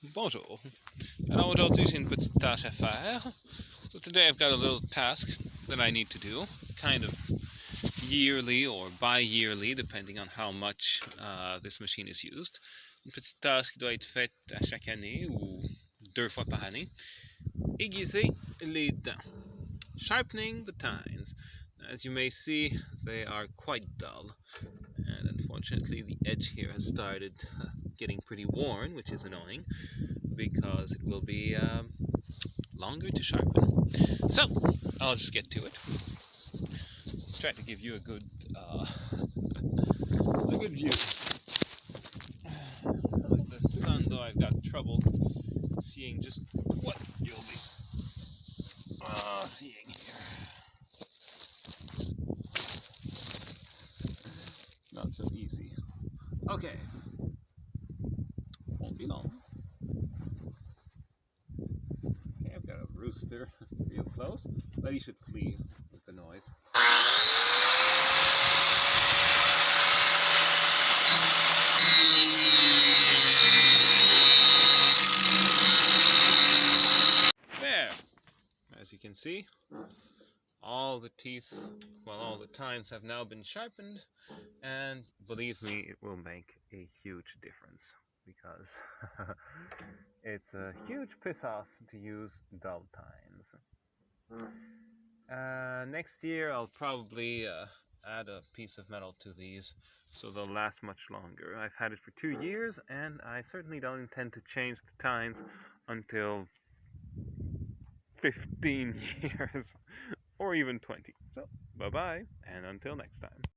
Bonjour. Alors aujourd'hui j'ai une petite tâche à faire. So today I've got a little task that I need to do, kind of yearly or bi-yearly, depending on how much this machine is used. Une petite tâche qui doit être faite à chaque année ou 2 fois par année. Aiguiser les dents. Sharpening the tines. As you may see, they are quite dull. And unfortunately the edge here has started getting pretty worn, which is annoying, because it will be longer to sharpen. So I'll just get to it. Try to give you a good view. With the sun, though, I've got trouble seeing just what you'll be seeing here. Not so easy. Okay, won't be long. Okay, I've got a rooster real close, but he should flee with the noise. There! As you can see, all the teeth, well, all the tines have now been sharpened, and believe me, it will make a huge difference, because it's a huge piss off to use dull tines. Next year I'll probably add a piece of metal to these so they'll last much longer. I've had it for 2 years, and I certainly don't intend to change the tines until 15 years or even 20. So bye bye, and until next time.